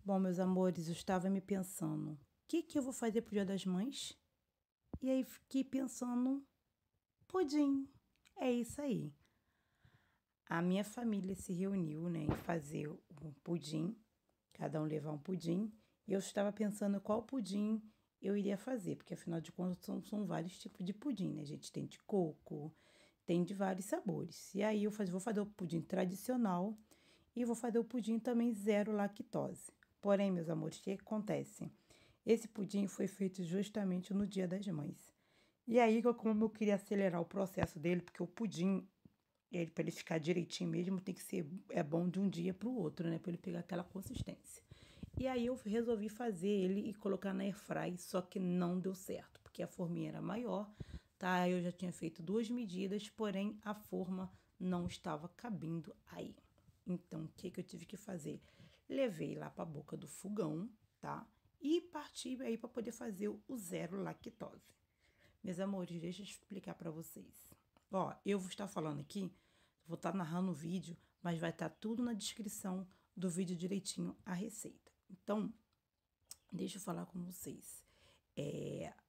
Bom, meus amores, eu estava me pensando, o que que eu vou fazer pro Dia das Mães? E aí fiquei pensando, pudim. É isso aí. A minha família se reuniu, né, em fazer um pudim, cada um levar um pudim, e eu estava pensando qual pudim eu iria fazer, porque afinal de contas são vários tipos de pudim, né? A gente tem de coco, tem de vários sabores. E aí vou fazer o pudim tradicional e vou fazer o pudim também zero lactose. Porém, meus amores, o que acontece? Esse pudim foi feito justamente no Dia das Mães. E aí, como eu queria acelerar o processo dele, porque o pudim, ele, para ele ficar direitinho mesmo, tem que ser bom de um dia para o outro, né? Para ele pegar aquela consistência. E aí eu resolvi fazer ele e colocar na airfry, só que não deu certo, porque a forminha era maior, tá? Eu já tinha feito duas medidas, porém a forma não estava cabendo aí. Então, o que eu tive que fazer? Levei lá para a boca do fogão, tá? E parti aí para poder fazer o zero lactose. Meus amores, deixa eu explicar para vocês. Ó, eu vou estar falando aqui, vou estar narrando o vídeo, mas vai estar tudo na descrição do vídeo direitinho a receita. Então, deixa eu falar com vocês.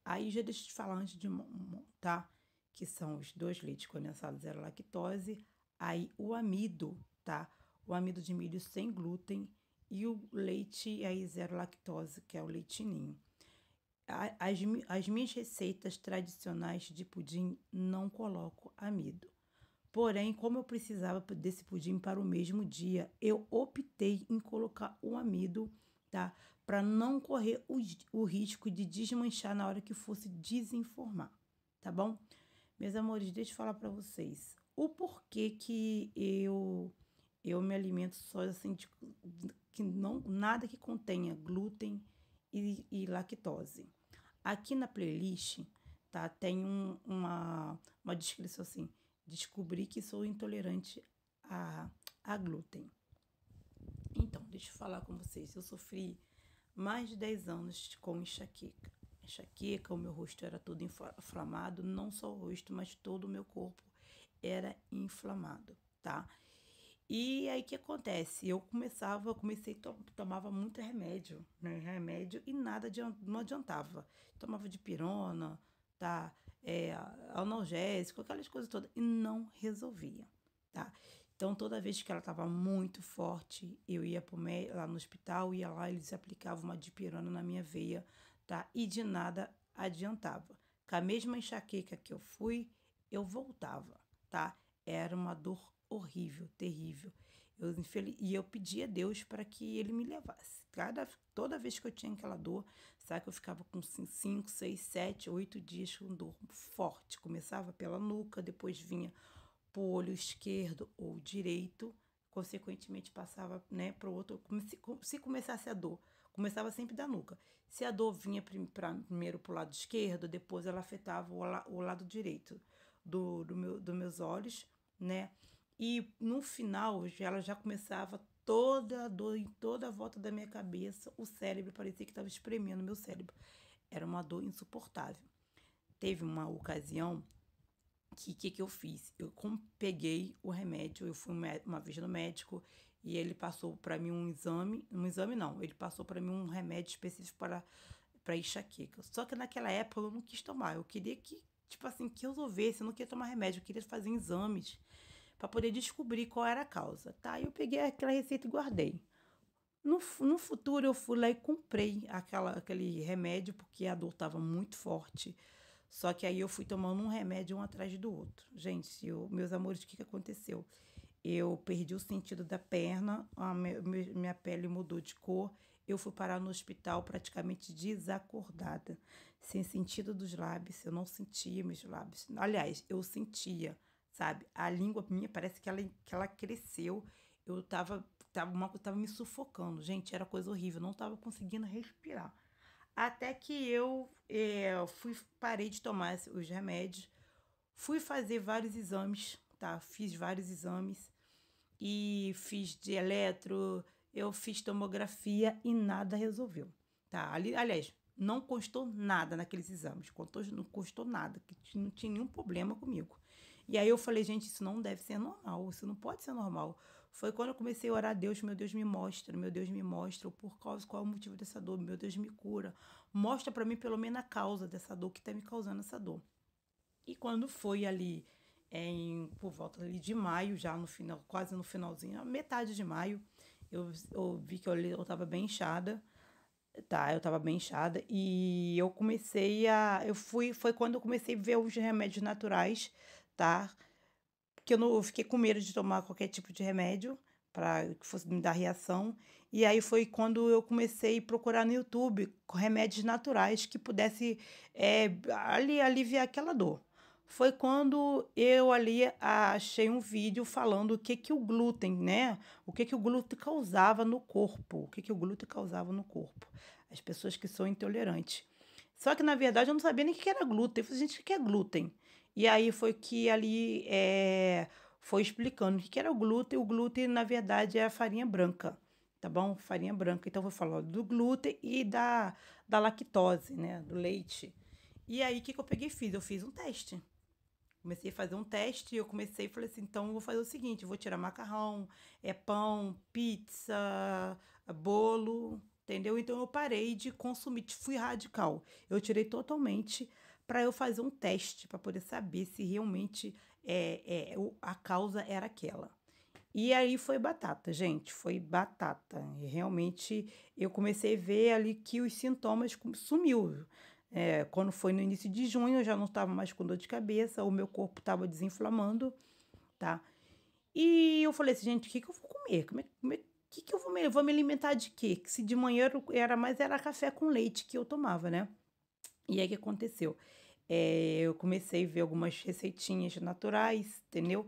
Aí já deixa eu te falar antes de montar, que são os 2 leites condensados zero lactose, aí o amido, tá? O amido de milho sem glúten e o leite aí zero lactose, que é o leitinho. As minhas receitas tradicionais de pudim não colocam amido. Porém, como eu precisava desse pudim para o mesmo dia, eu optei em colocar o amido, tá? Para não correr o risco de desmanchar na hora que fosse desenformar, tá bom? Meus amores, deixa eu falar para vocês. O porquê que eu me alimento só assim que não nada que contenha glúten e lactose. Aqui na playlist, tá, tem uma descrição assim: descobri que sou intolerante a glúten. Então, deixa eu falar com vocês. Eu sofri mais de 10 anos com enxaqueca. Enxaqueca, o meu rosto era todo inflamado, não só o rosto, mas todo o meu corpo era inflamado, tá? E aí o que acontece? Tomava muito remédio, né? Remédio e nada não adiantava. Tomava dipirona, tá? Analgésico, aquelas coisas todas, e não resolvia, tá? Então, toda vez que ela estava muito forte, eu ia lá no hospital, ia lá, eles aplicavam uma dipirona na minha veia, tá? E de nada adiantava. Com a mesma enxaqueca que eu fui, eu voltava, tá? Era uma dor horrível, terrível. E eu pedi a Deus para que ele me levasse. Toda vez que eu tinha aquela dor, sabe que eu ficava com 5, 6, 7, 8 dias com dor forte. Começava pela nuca, depois vinha pro olho esquerdo ou direito, consequentemente passava, né, pro outro. Se começasse a dor, começava sempre da nuca. Se a dor vinha primeiro pro lado esquerdo, depois ela afetava o lado direito dos meus olhos, né? E no final, ela já começava toda a dor em toda a volta da minha cabeça, o cérebro parecia que estava espremendo meu cérebro. Era uma dor insuportável. Teve uma ocasião que eu fiz? Peguei o remédio, eu fui uma vez no médico e ele passou para mim um exame não, ele passou para mim um remédio específico para enxaqueca. Só que naquela época eu não quis tomar, eu queria que, tipo assim, que resolvesse, eu não queria tomar remédio, eu queria fazer exames para poder descobrir qual era a causa, tá? Eu peguei aquela receita e guardei. No futuro, eu fui lá e comprei aquele remédio, porque a dor estava muito forte. Só que aí eu fui tomando um remédio um atrás do outro. Gente, meus amores, o que aconteceu? Eu perdi o sentido da perna, minha pele mudou de cor. Eu fui parar no hospital praticamente desacordada, sem sentido dos lábios. Eu não sentia meus lábios. Aliás, eu sentia, sabe? A língua minha parece que ela cresceu. Tava me sufocando. Gente, era coisa horrível. Eu não tava conseguindo respirar. Até que eu parei de tomar os remédios. Fui fazer vários exames, tá? Fiz vários exames e fiz de eletro, eu fiz tomografia e nada resolveu, tá? Aliás, não constou nada naqueles exames, não constou nada, que não tinha nenhum problema comigo. E aí eu falei, gente, isso não deve ser normal, isso não pode ser normal. Foi quando eu comecei a orar a Deus, meu Deus me mostra por causa, qual é o motivo dessa dor, meu Deus me cura. Mostra para mim pelo menos a causa dessa dor, que tá me causando essa dor. E quando foi ali por volta ali de maio, já no final, quase no finalzinho, metade de maio, eu vi que eu tava bem inchada, tá? Eu tava bem inchada e eu comecei foi quando eu comecei a ver os remédios naturais, tá? Porque eu fiquei com medo de tomar qualquer tipo de remédio para que fosse me dar reação. E aí foi quando eu comecei a procurar no YouTube remédios naturais que pudesse ali aliviar aquela dor. Foi quando eu ali achei um vídeo falando o que que o glúten, né? O que que o glúten causava no corpo. O que que o glúten causava no corpo. As pessoas que são intolerantes. Só que, na verdade, eu não sabia nem o que era glúten. Eu falei, gente, o que é glúten? E aí foi que ali foi explicando o que era o glúten. O glúten, na verdade, é a farinha branca, tá bom? Farinha branca. Então, eu vou falar do glúten e da lactose, né? Do leite. E aí, o que eu peguei e fiz? Eu fiz um teste. Comecei a fazer um teste e eu comecei e falei assim, então eu vou fazer o seguinte, eu vou tirar macarrão, pão, pizza, bolo, entendeu? Então eu parei de consumir, fui radical. Eu tirei totalmente para eu fazer um teste, para poder saber se realmente a causa era aquela. E aí foi batata, gente, foi batata. E realmente eu comecei a ver ali que os sintomas sumiu. Quando foi no início de junho, eu já não estava mais com dor de cabeça, o meu corpo estava desinflamando, tá? E eu falei assim, gente, o que que eu vou comer? Que eu vou me alimentar de quê? Que se de manhã era café com leite que eu tomava, né? E aí o que aconteceu? Eu comecei a ver algumas receitinhas naturais, entendeu?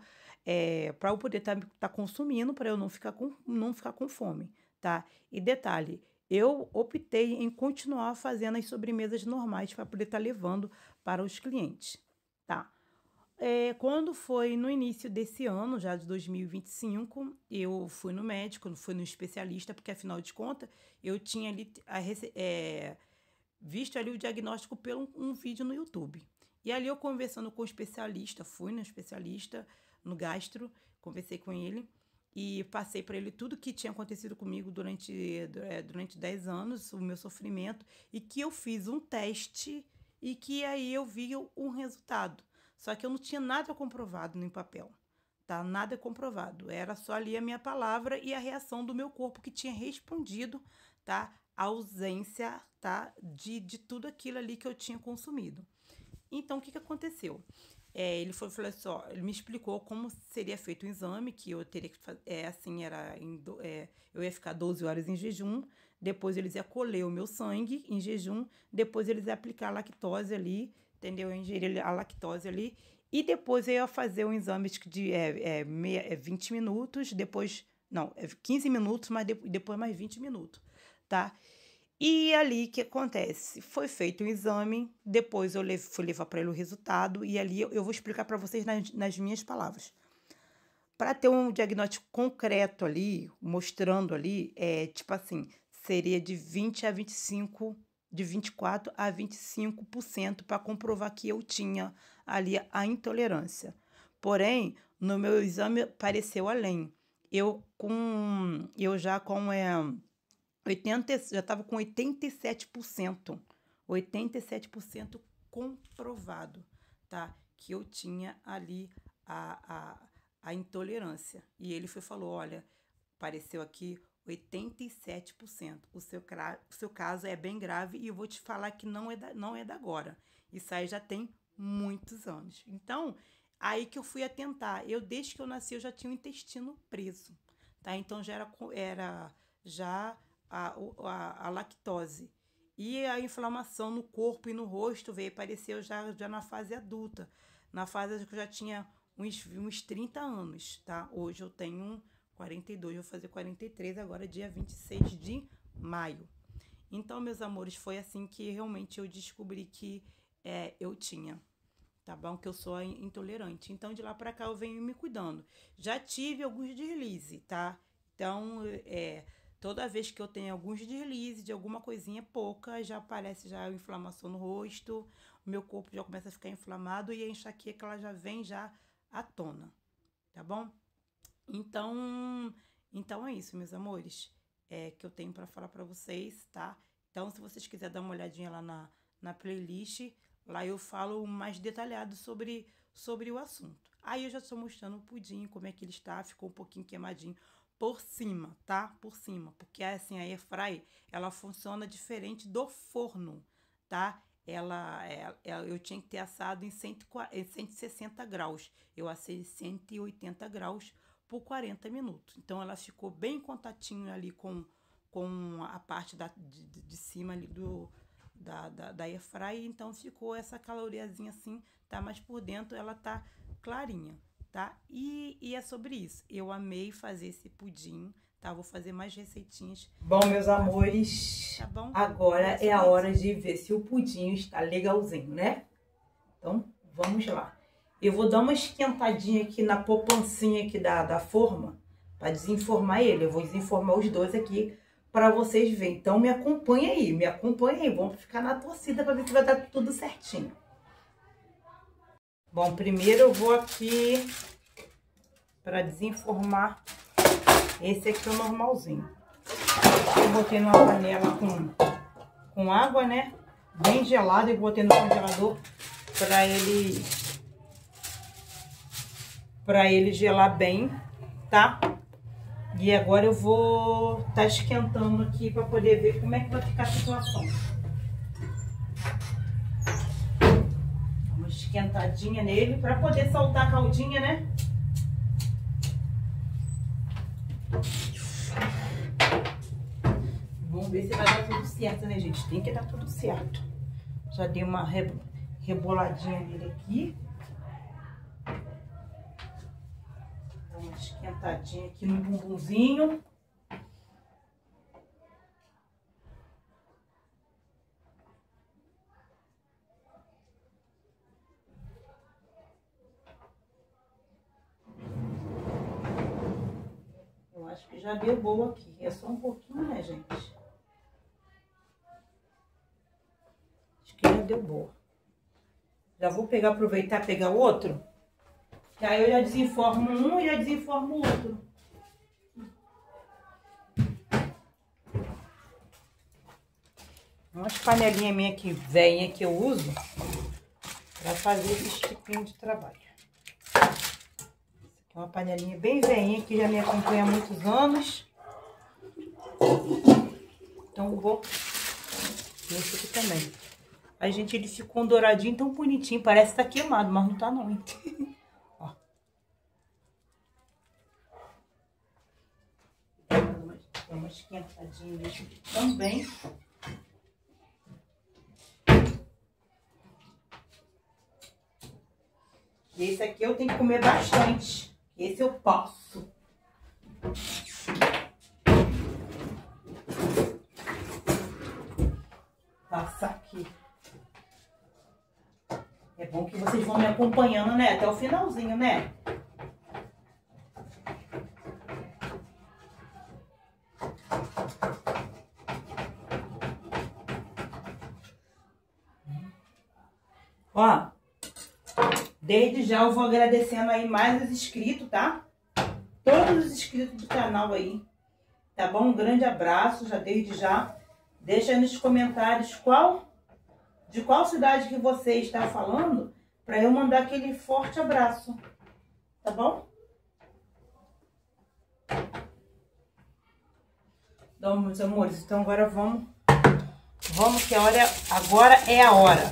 Para eu poder estar consumindo, para eu não ficar com fome, tá? E detalhe, eu optei em continuar fazendo as sobremesas normais para poder estar levando para os clientes, tá? Quando foi no início desse ano, já de 2025, eu fui no médico, fui no especialista, porque afinal de contas, eu tinha ali visto ali o diagnóstico pelo um vídeo no YouTube. E ali eu conversando com o especialista, fui no especialista, no gastro, conversei com ele e passei para ele tudo que tinha acontecido comigo durante 10 anos, o meu sofrimento, e que eu fiz um teste e que aí eu vi um resultado. Só que eu não tinha nada comprovado no papel, tá? Nada comprovado. Era só ali a minha palavra e a reação do meu corpo que tinha respondido, tá? A ausência, tá? De tudo aquilo ali que eu tinha consumido. Então, o que que aconteceu? Falou assim, ó, ele me explicou como seria feito o exame, que eu teria que fazer, eu ia ficar 12 horas em jejum, depois eles iam colher o meu sangue em jejum, depois eles iam aplicar a lactose ali, entendeu? Eu ingerir a lactose ali, e depois eu ia fazer um exame de 20 minutos, depois, não, 15 minutos, mas depois mais 20 minutos, tá? E ali, o que acontece? Foi feito um exame, depois fui levar para ele o resultado, e ali eu vou explicar para vocês nas minhas palavras. Para ter um diagnóstico concreto ali, mostrando ali, tipo assim, seria de 20 a 25, de 24 a 25% para comprovar que eu tinha ali a intolerância. Porém, no meu exame apareceu além. Eu já com 80, já estava com 87%. 87% comprovado, tá? Que eu tinha ali a intolerância. E ele falou: olha, apareceu aqui 87%. O seu caso é bem grave e eu vou te falar que não é da agora. Isso aí já tem muitos anos. Então, aí que eu fui atentar. Desde que eu nasci, eu já tinha o intestino preso, tá? Então, já era já a lactose. E a inflamação no corpo e no rosto apareceu já na fase adulta. Na fase que eu já tinha uns 30 anos, tá? Hoje eu tenho 42, vou fazer 43 agora, dia 26 de maio. Então, meus amores, foi assim que realmente eu descobri que eu tinha, tá bom? Que eu sou intolerante. Então, de lá pra cá eu venho me cuidando. Já tive alguns deslizes, tá? Então, toda vez que eu tenho alguns deslizes de alguma coisinha pouca, já aparece já a inflamação no rosto, o meu corpo já começa a ficar inflamado e a enxaqueca ela já vem já à tona, tá bom? Então é isso, meus amores, que eu tenho para falar para vocês, tá? Então, se vocês quiserem dar uma olhadinha lá na playlist, lá eu falo mais detalhado sobre o assunto. Aí eu já estou mostrando o pudim, como é que ele está, ficou um pouquinho queimadinho por cima, tá? Por cima, porque assim, a airfryer, ela funciona diferente do forno, tá? Eu tinha que ter assado em 160 graus, eu assei 180 graus por 40 minutos. Então, ela ficou bem em contatinho ali com a parte de cima ali da airfryer, então ficou essa caloriazinha assim, tá? Mas por dentro ela tá clarinha, tá? E é sobre isso. Eu amei fazer esse pudim, tá? Vou fazer mais receitinhas. Bom, meus amores, tá bom? Agora é a hora de ver se o pudim está legalzinho, né? Então, vamos lá. Eu vou dar uma esquentadinha aqui na poupancinha aqui da forma, para desenformar ele. Eu vou desenformar os dois aqui para vocês verem. Então, me acompanha aí. Vamos ficar na torcida para ver se vai dar tudo certinho. Bom, primeiro eu vou aqui para desenformar. Esse aqui é o normalzinho. Eu botei numa panela com água, né? Bem gelada, e botei no congelador para ele gelar bem, tá? E agora eu vou tá esquentando aqui para poder ver como é que vai ficar a situação. Uma esquentadinha nele para poder soltar a caldinha, né? Vamos ver se vai dar tudo certo, né, gente? Tem que dar tudo certo. Já dei uma reboladinha nele aqui. Dá uma esquentadinha aqui no bumbumzinho. Eu acho que já deu boa aqui. É só um pouquinho, né, gente? Acho que já deu boa. Já vou aproveitar e pegar o outro. Que aí eu já desenformo um e já desenformo o outro. Umas panelinhas minhas que velhinha que eu uso para fazer esse tipinho de trabalho. Essa aqui é uma panelinha bem velhinha que já me acompanha há muitos anos. Então eu vou nesse aqui também. Aí, gente, ele ficou um douradinho tão bonitinho. Parece que tá queimado, mas não tá não. Ó. Dá uma esquentadinha nesse também. E esse aqui eu tenho que comer bastante. Esse eu posso. Passar aqui. É bom que vocês vão me acompanhando, né? Até o finalzinho, né? Ó, desde já eu vou agradecendo aí mais os inscritos, tá? Todos os inscritos do canal aí, tá bom? Um grande abraço, já desde já. Deixa aí nos comentários de qual cidade que você está falando, para eu mandar aquele forte abraço, tá bom? Então, meus amores, então agora vamos que agora é a hora.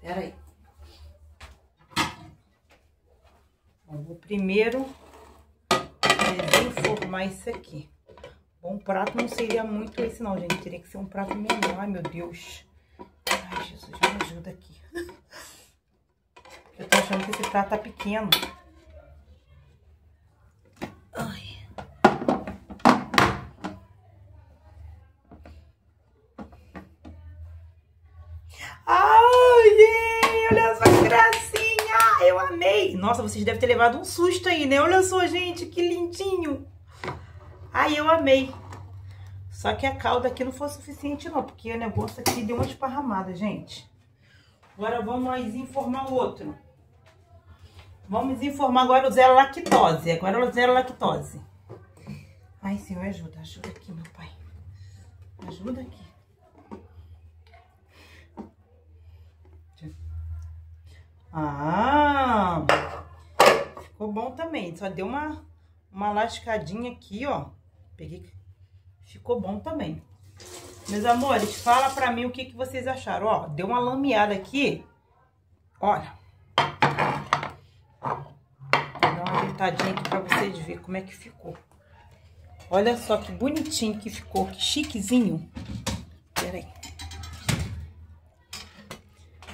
Pera aí. Eu vou primeiro desenformar isso aqui. Bom, prato não seria muito esse não, gente. Teria que ser um prato menor. Ai, meu Deus. Ai, Jesus, me ajuda aqui. Eu tô achando que esse prato tá pequeno. Ai. Ai, gente, olha só que gracinha. Eu amei. Nossa, vocês devem ter levado um susto aí, né? Olha só, gente, que lindinho. Ai, eu amei. Só que a calda aqui não foi suficiente não, porque o negócio aqui deu uma esparramada, gente. Agora vamos lá desenformar o outro. Vamos informar agora o zero lactose. Agora é o zero lactose. Ai, Senhor, ajuda. Ajuda aqui, meu pai. Ajuda aqui. Ah, ficou bom também. Só deu uma lascadinha aqui, ó. Peguei. Ficou bom também. Meus amores, fala pra mim o que vocês acharam. Ó, deu uma lameada aqui. Olha. Vou dar uma ajeitadinha aqui pra vocês verem como é que ficou. Olha só que bonitinho que ficou. Que chiquezinho. Pera aí.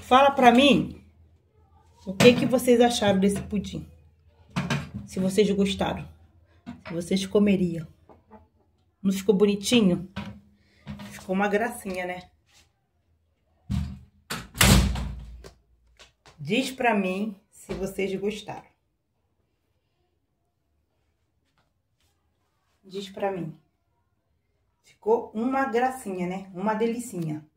Fala pra mim o que vocês acharam desse pudim. Se vocês gostaram. Se vocês comeriam. Não ficou bonitinho? Ficou uma gracinha, né? Diz pra mim se vocês gostaram. Diz pra mim. Ficou uma gracinha, né? Uma delicinha.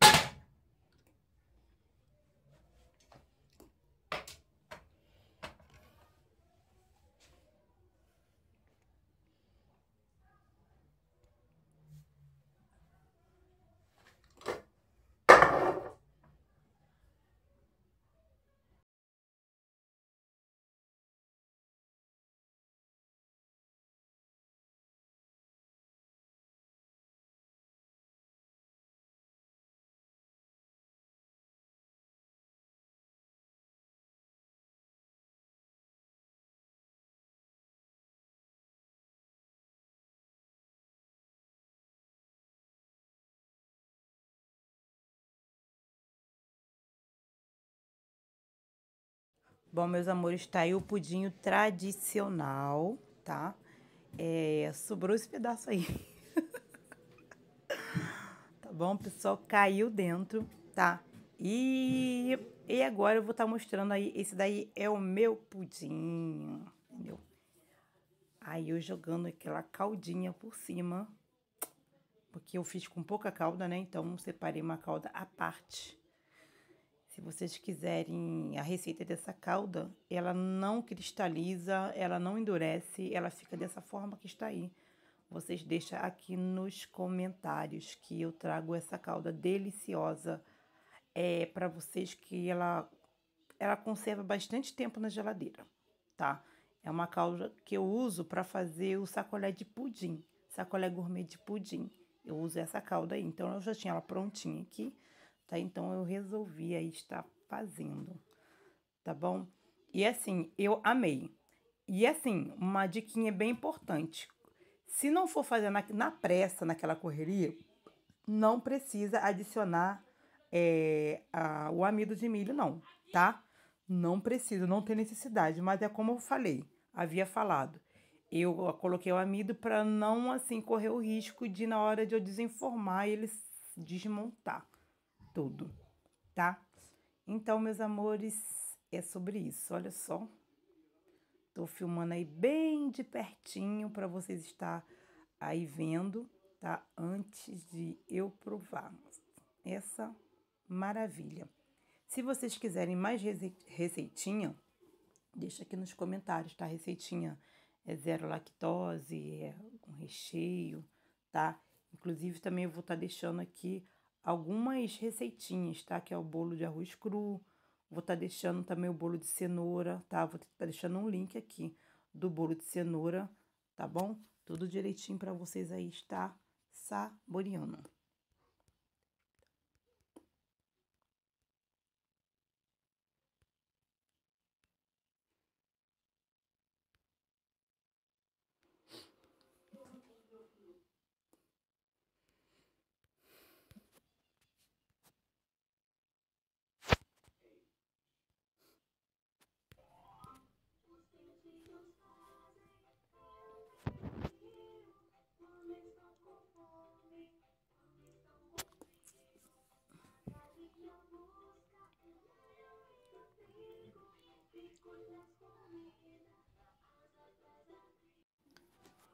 Bom, meus amores, tá aí o pudim tradicional, tá? Sobrou esse pedaço aí. Tá bom, pessoal? Caiu dentro, tá? E agora eu vou estar mostrando aí, esse daí é o meu pudim, entendeu? Aí eu jogando aquela caldinha por cima, porque eu fiz com pouca calda, né? Então, separei uma calda à parte. Se vocês quiserem a receita dessa calda, ela não cristaliza, ela não endurece, ela fica dessa forma que está aí. Vocês deixam aqui nos comentários que eu trago essa calda deliciosa para vocês, que ela conserva bastante tempo na geladeira, tá? É uma calda que eu uso para fazer o sacolé de pudim, sacolé gourmet de pudim. Eu uso essa calda aí, então eu já tinha ela prontinha aqui. Tá? Então, eu resolvi aí estar fazendo, tá bom? E assim, eu amei. E assim, uma diquinha bem importante. Se não for fazer na pressa, naquela correria, não precisa adicionar o amido de milho, não, tá? Não precisa, não tem necessidade. Mas é como eu falei, havia falado. Eu coloquei o amido para não, assim, correr o risco de, na hora de eu desenformar, ele desmontar tudo, tá? Então, meus amores, é sobre isso. Olha só. Tô filmando aí bem de pertinho para vocês estar aí vendo, tá? Antes de eu provar essa maravilha. Se vocês quiserem mais receitinha, deixa aqui nos comentários, tá? Receitinha zero lactose, com recheio, tá? Inclusive, também eu vou estar deixando aqui algumas receitinhas, tá? Que é o bolo de arroz cru. Vou estar deixando também o bolo de cenoura, tá? Vou estar deixando um link aqui do bolo de cenoura, tá bom? Tudo direitinho para vocês aí estar saboreando.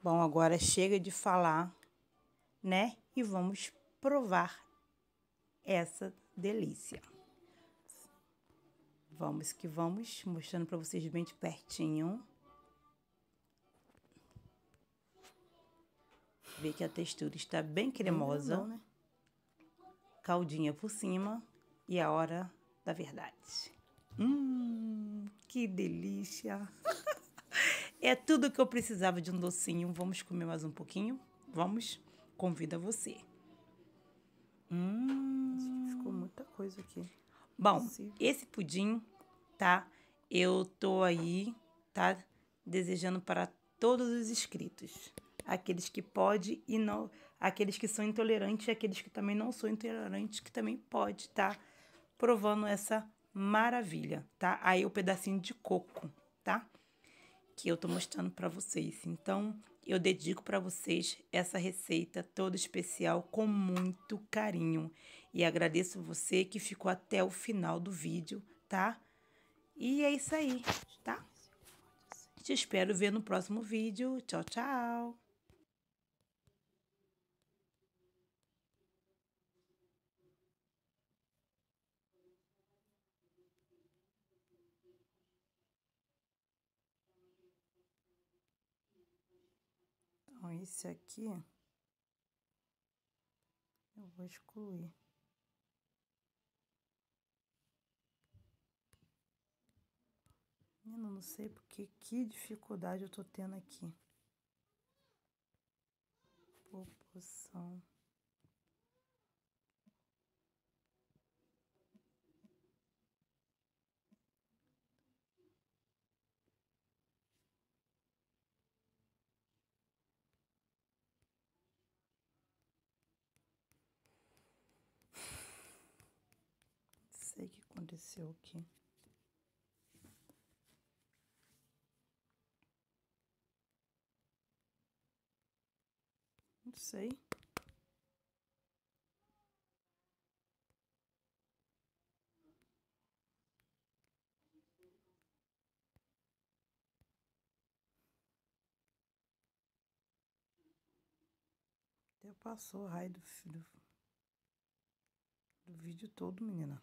Bom, agora chega de falar, né? E vamos provar essa delícia. Vamos que vamos, mostrando pra vocês bem de pertinho. Vê que a textura está bem cremosa. Bem grandão, né? Caldinha por cima. E a hora da verdade. Que delícia! É tudo que eu precisava de um docinho. Vamos comer mais um pouquinho? Vamos? Convido você. Ficou muita coisa aqui. Bom, esse pudim, tá? Eu tô aí, tá? Desejando para todos os inscritos. Aqueles que podem e não... Aqueles que são intolerantes e aqueles que também não são intolerantes, que também pode tá provando essa maravilha, tá? Aí o pedacinho de coco, tá? Que eu tô mostrando para vocês. Então, eu dedico para vocês essa receita toda especial com muito carinho. E agradeço você que ficou até o final do vídeo, tá? E é isso aí, tá? Te espero ver no próximo vídeo. Tchau, tchau! Então, esse aqui eu vou excluir. Menina, não sei porque que dificuldade eu tô tendo aqui. Proporção. Não sei o que aconteceu aqui. Não sei. Até passou o raio do vídeo todo, menina.